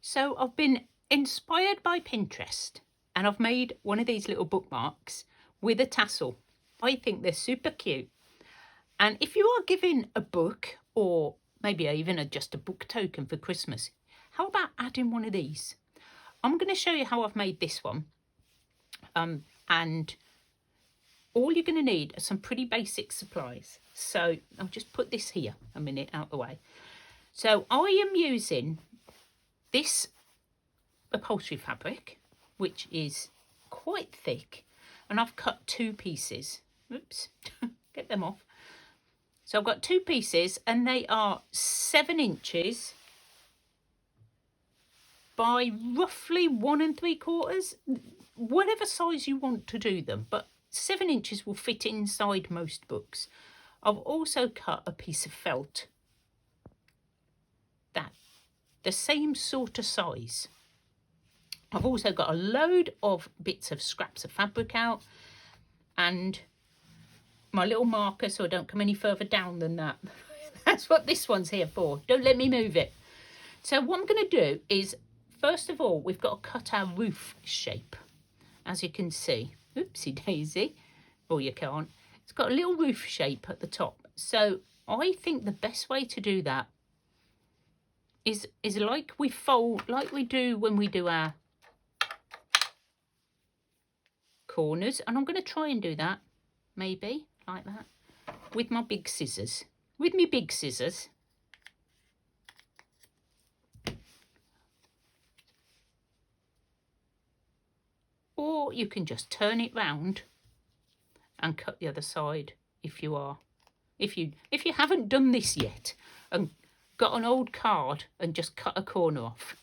So I've been inspired by Pinterest and I've made one of these little bookmarks with a tassel. I think they're super cute. And if you are giving a book or maybe even just a book token for Christmas, how about adding one of these? I'm going to show you how I've made this one. And all you're going to need are some pretty basic supplies. So I'll just put this here a minute out the way. So I am using this upholstery fabric, which is quite thick, and I've cut two pieces. Oops, get them off. So I've got two pieces and they are 7 inches by roughly 1 3/4, whatever size you want to do them, but 7 inches will fit inside most books. I've also cut a piece of felt that the same sort of size. I've also got a load of bits of scraps of fabric out and my little marker so I don't come any further down than that. That's what this one's here for. Don't let me move it. So what I'm going to do is, first of all, we've got to cut our roof shape. As you can see, oopsie daisy, or you can't. It's got a little roof shape at the top. So I think the best way to do that is like we fold, like we do when we do our corners. And I'm going to try and do that, maybe like that, with my big scissors. With me big scissors. Or you can just turn it round and cut the other side if you are. If you haven't done this yet and got an old card and just cut a corner off.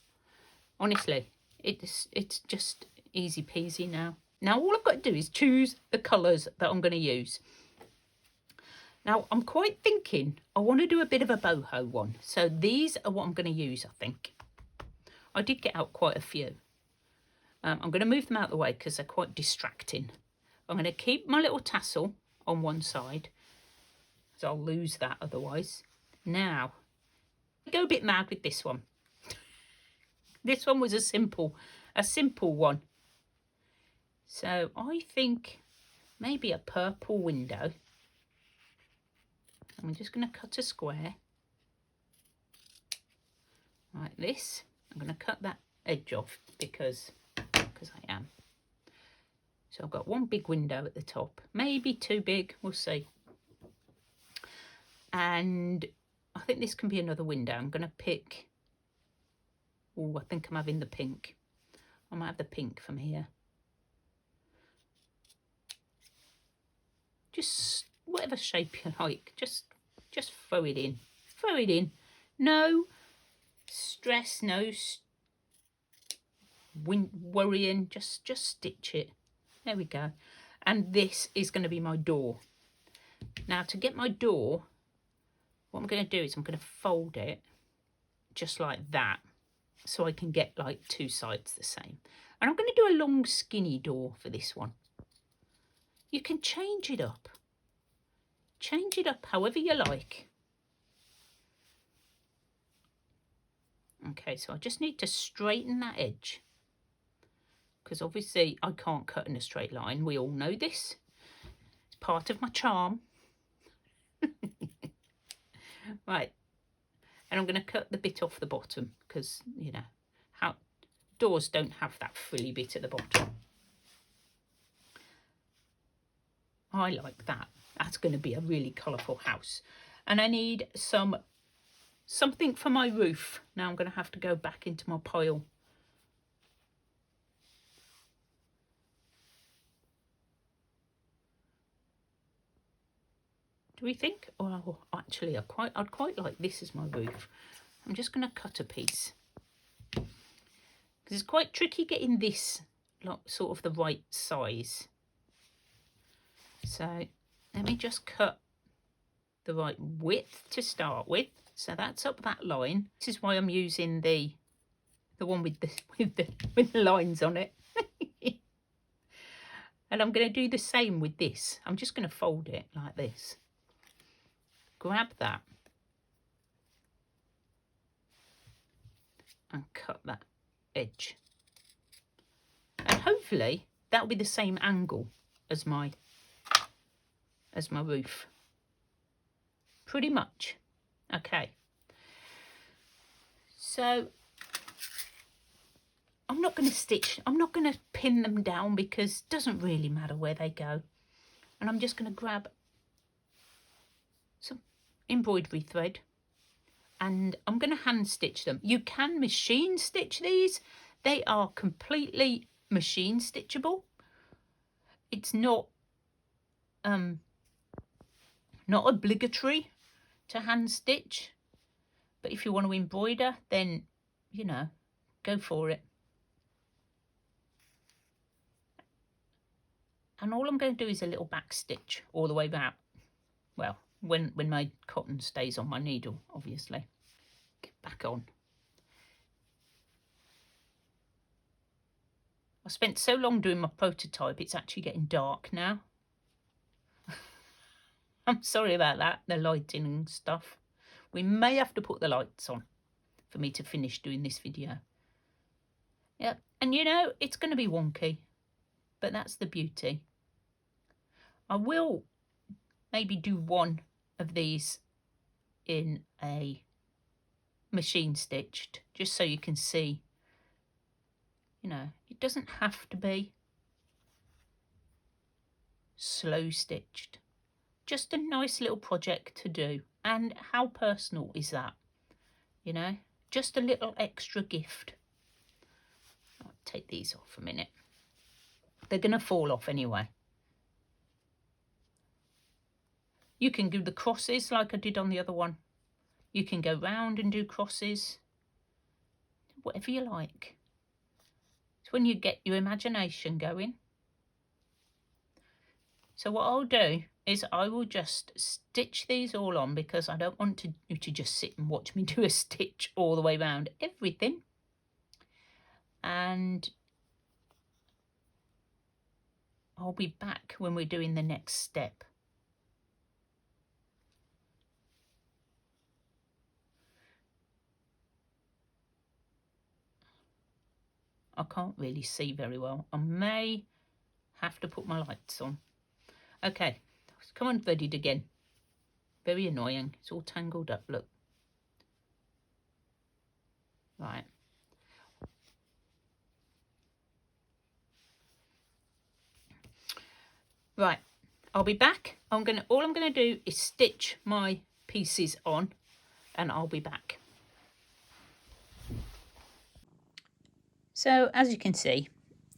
Honestly, it's just easy peasy now. Now all I've got to do is choose the colours that I'm going to use. Now I'm quite thinking I want to do a bit of a boho one. So these are what I'm going to use, I think. I did get out quite a few. I'm going to move them out of the way because they're quite distracting. I'm going to keep my little tassel on one side, so I'll lose that otherwise. Now, go a bit mad with this one. This one was a simple one. So I think maybe a purple window. I'm just going to cut a square like this. I'm going to cut that edge off because I am. So I've got one big window at the top, maybe too big, we'll see. And I think this can be another window. I'm going to pick, oh, I think I'm having the pink. I might have the pink from here. Just whatever shape you like, just throw it in. Throw it in. No stress, no worrying, just stitch it. There we go. And this is going to be my door. Now to get my door, what I'm going to do is I'm going to fold it just like that so I can get like two sides the same. And I'm going to do a long skinny door for this one. You can change it up. Change it up however you like. Okay, so I just need to straighten that edge, because obviously I can't cut in a straight line. We all know this. It's part of my charm. Right. And I'm going to cut the bit off the bottom because, you know, how doors don't have that frilly bit at the bottom. I like that. That's going to be a really colourful house. And I need something for my roof. Now I'm going to have to go back into my pile. Do we think? Oh, actually, I'd quite like this as my roof. I'm just going to cut a piece because it's quite tricky getting this sort of the right size. So let me just cut the right width to start with. So that's up that line. This is why I'm using the one with the lines on it. And I'm going to do the same with this. I'm just going to fold it like this. Grab that and cut that edge. And hopefully that'll be the same angle as my roof. Pretty much. Okay. So I'm not going to pin them down because it doesn't really matter where they go. And I'm just going to grab some embroidery thread and I'm going to hand stitch them. You can machine stitch these. They are completely machine stitchable. It's not obligatory to hand stitch, but if you want to embroider, then you know, go for it. And all I'm going to do is a little back stitch all the way back. Well, when my cotton stays on my needle, obviously. Get back on. I spent so long doing my prototype, it's actually getting dark now. I'm sorry about that, the lighting and stuff. We may have to put the lights on for me to finish doing this video. Yep, and you know, it's going to be wonky, but that's the beauty. I will maybe do one of these in a machine stitched, just so you can see, you know, it doesn't have to be slow stitched. Just a nice little project to do. And how personal is that? You know, just a little extra gift. I'll take these off a minute. They're going to fall off anyway. You can do the crosses like I did on the other one. You can go round and do crosses. Whatever you like. It's when you get your imagination going. So what I'll do is I will just stitch these all on because I don't want you to just sit and watch me do a stitch all the way around everything. And I'll be back when we're doing the next step. I can't really see very well. I may have to put my lights on. Okay, come on, threaded again. Very annoying. It's all tangled up, look. Right. Right, I'll be back. All I'm gonna do is stitch my pieces on and I'll be back. So as you can see,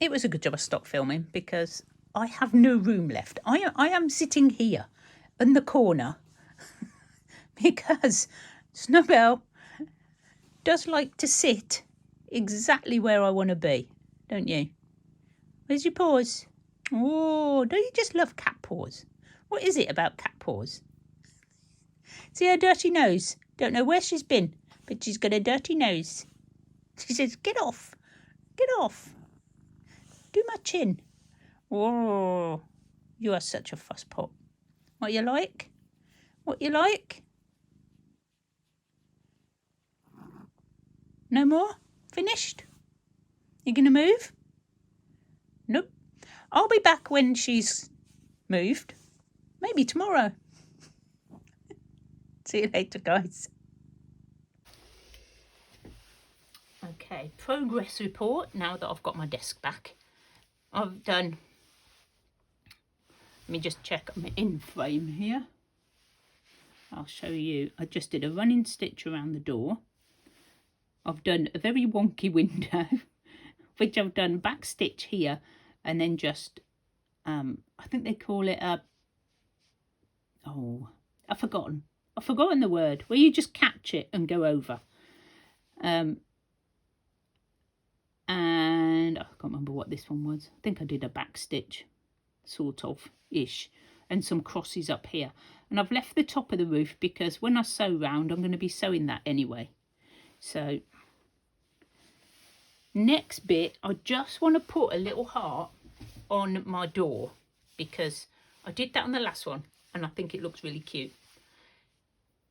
it was a good job I stopped filming because I have no room left. I am sitting here in the corner because Snowbell does like to sit exactly where I want to be, don't you? Where's your paws? Oh, don't you just love cat paws? What is it about cat paws? See her dirty nose? Don't know where she's been, but she's got a dirty nose. She says, get off, get off. Do my chin. Oh, you are such a fusspot. What you like? What you like? No more? Finished? You gonna move? Nope. I'll be back when she's moved. Maybe tomorrow. See you later, guys. Okay, progress report now that I've got my desk back. I've done, let me just check I'm in frame here. I'll show you. I just did a running stitch around the door. I've done a very wonky window, which I've done back stitch here, and then just, I think they call it a, oh, I've forgotten the word, where you just catch it and go over. And I can't remember what this one was. I think I did a back stitch, sort of, ish, and some crosses up here. And I've left the top of the roof because when I sew round, I'm going to be sewing that anyway. So, next bit, I just want to put a little heart on my door because I did that on the last one and I think it looks really cute.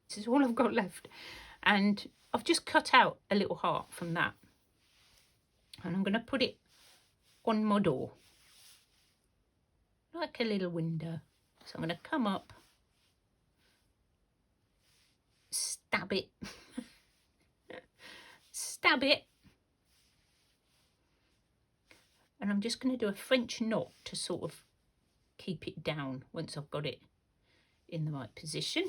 This is all I've got left. And I've just cut out a little heart from that. And I'm going to put it on my door, like a little window. So I'm going to come up, stab it, stab it. And I'm just going to do a French knot to sort of keep it down once I've got it in the right position.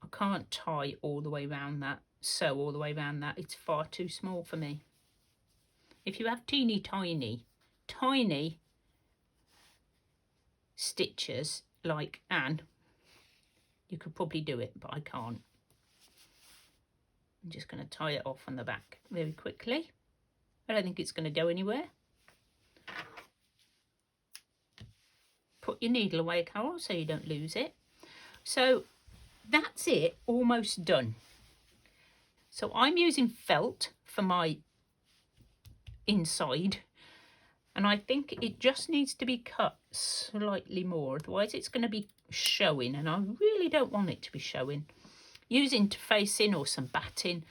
I can't tie all the way around that, sew all the way around that. It's far too small for me. If you have teeny tiny stitches like Anne, you could probably do it, but I can't. I'm just going to tie it off on the back very quickly. I don't think it's going to go anywhere. Put your needle away, Carol, so you don't lose it. So that's it, almost done. So I'm using felt for my inside, and I think it just needs to be cut slightly more, otherwise it's going to be showing, and I really don't want it to be showing. Use interfacing or some batting.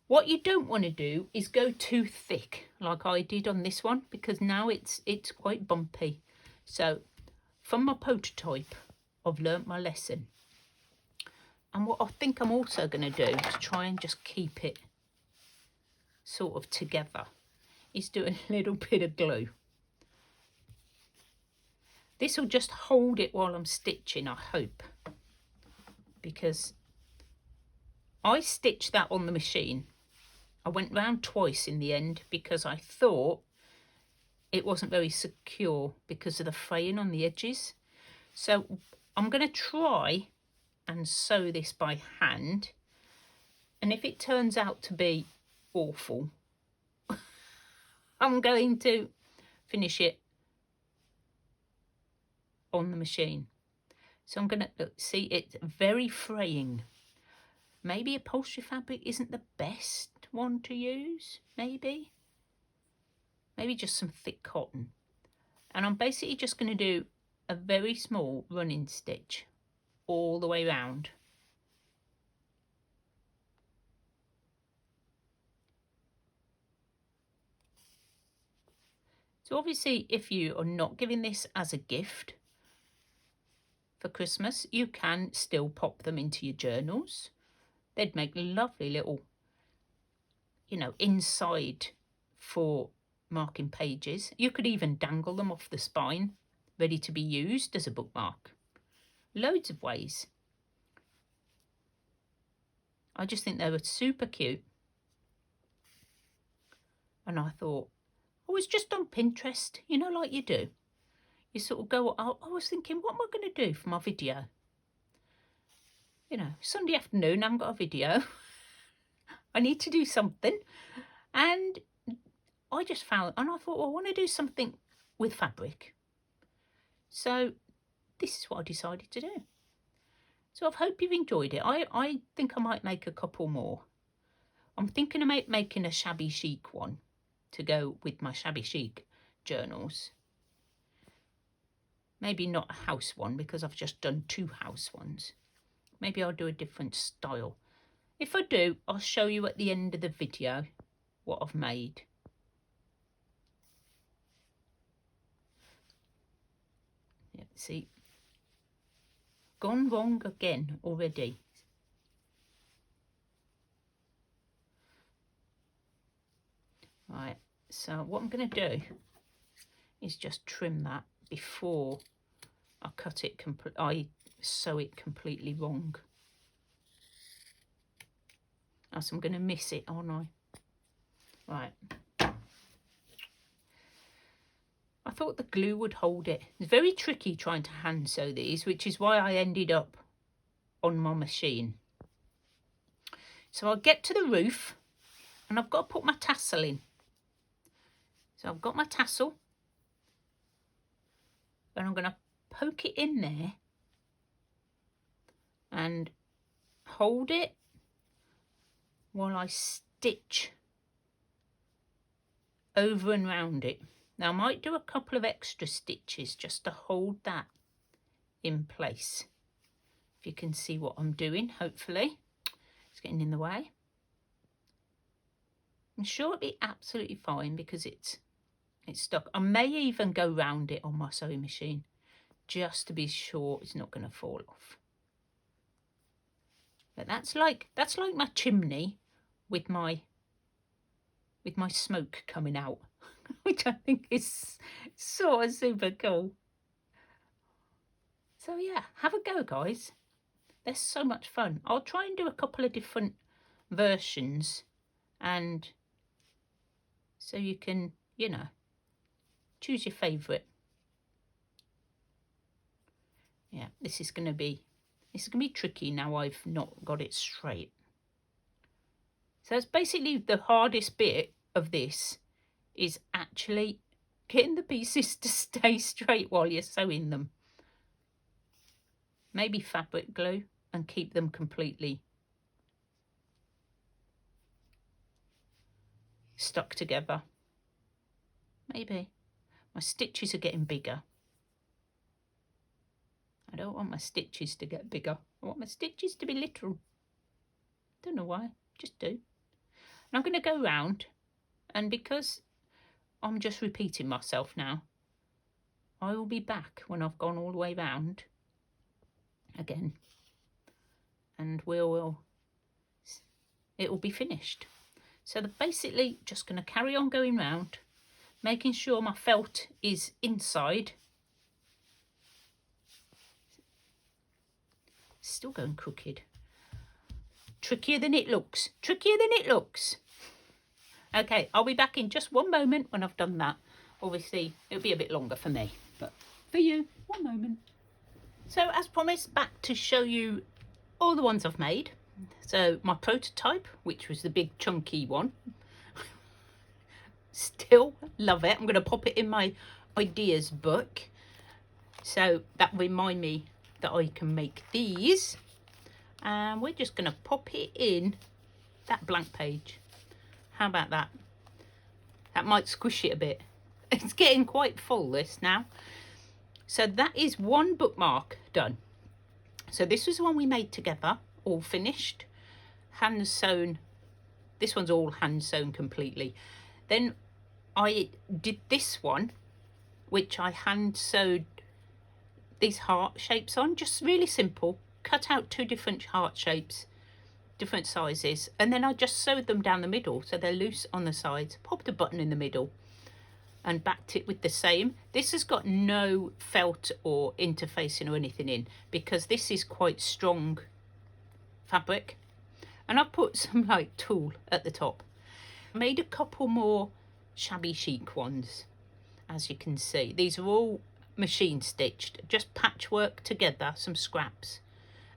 What you don't want to do is go too thick like I did on this one, because now it's quite bumpy. So from my prototype, I've learnt my lesson. And what I think I'm also going to do to try and just keep it sort of together is do a little bit of glue. This will just hold it while I'm stitching, I hope, because I stitched that on the machine. I went round twice in the end because I thought it wasn't very secure because of the fraying on the edges. So I'm going to try and sew this by hand, and if it turns out to be awful, I'm going to finish it on the machine. So I'm going to see, it's very fraying. Maybe upholstery fabric isn't the best one to use, maybe just some thick cotton. And I'm basically just going to do a very small running stitch all the way around. So obviously, if you are not giving this as a gift for Christmas, you can still pop them into your journals. They'd make lovely little, you know, inside for marking pages. You could even dangle them off the spine, ready to be used as a bookmark. Loads of ways. I just think they were super cute. And I thought, I was just on Pinterest, you know, like you do. You sort of go, I was thinking, what am I going to do for my video? You know, Sunday afternoon, I haven't got a video. I need to do something. And I just found, and I thought, well, I want to do something with fabric. So this is what I decided to do. So I hope you've enjoyed it. I think I might make a couple more. I'm thinking of making a shabby chic one to go with my shabby chic journals. Maybe not a house one, because I've just done 2 house ones. Maybe I'll do a different style. If I do, I'll show you at the end of the video what I've made. Yeah, see, gone wrong again already. Right, so what I'm going to do is just trim that before I cut it, I sew it completely wrong. Else I'm going to miss it, aren't I? Right. I thought the glue would hold it. It's very tricky trying to hand sew these, which is why I ended up on my machine. So I'll get to the roof, and I've got to put my tassel in. So I've got my tassel, and I'm going to poke it in there and hold it while I stitch over and round it. Now I might do a couple of extra stitches just to hold that in place. If you can see what I'm doing, hopefully. It's getting in the way. I'm sure it'll be absolutely fine because it's stuck. I may even go round it on my sewing machine just to be sure it's not going to fall off. But that's like my chimney with my smoke coming out, which I think is sort of super cool. So yeah, have a go, guys. They're so much fun. I'll try and do a couple of different versions, and so you can, you know, choose your favourite. Yeah, this is going to be tricky now I've not got it straight. So it's basically the hardest bit of this is actually getting the pieces to stay straight while you're sewing them. Maybe fabric glue and keep them completely stuck together. Maybe. My stitches are getting bigger. I don't want my stitches to get bigger. I want my stitches to be little. Don't know why, just do. And I'm going to go round, and because I'm just repeating myself now, I will be back when I've gone all the way round again, and it will be finished. So they're basically just going to carry on going round, making sure my felt is inside. Still going crooked. Trickier than it looks. Trickier than it looks. Okay, I'll be back in just one moment when I've done that. Obviously, it'll be a bit longer for me, but for you, 1 moment. So, as promised, back to show you all the ones I've made. So, my prototype, which was the big chunky one. Still love it. I'm going to pop it in my ideas book. So, that will remind me that I can make these. And we're just going to pop it in that blank page. How about that? That might squish it a bit. It's getting quite full, this now. So that is one bookmark done. So this was the one we made together, all finished, hand sewn. This one's all hand sewn completely. Then I did this one, which I hand sewed these heart shapes on, just really simple. Cut out 2 different heart shapes, different sizes, and then I just sewed them down the middle so they're loose on the sides, popped a button in the middle and backed it with the same. This has got no felt or interfacing or anything in because this is quite strong fabric, and I've put some like tulle at the top. I made a couple more shabby chic ones, as you can see. These are all machine stitched, just patchwork together, some scraps.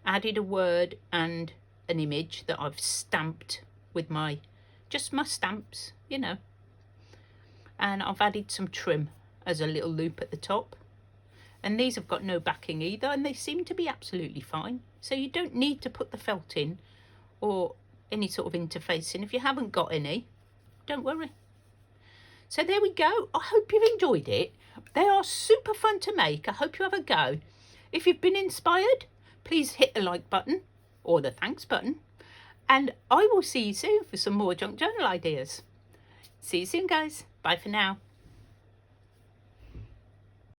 Added a word and an image that I've stamped with my stamps, you know. And I've added some trim as a little loop at the top. And these have got no backing either, and they seem to be absolutely fine. So you don't need to put the felt in or any sort of interfacing. If you haven't got any, don't worry. So there we go. I hope you've enjoyed it. They are super fun to make. I hope you have a go. If you've been inspired, please hit the like button or the thanks button. And I will see you soon for some more junk journal ideas. See you soon, guys. Bye for now.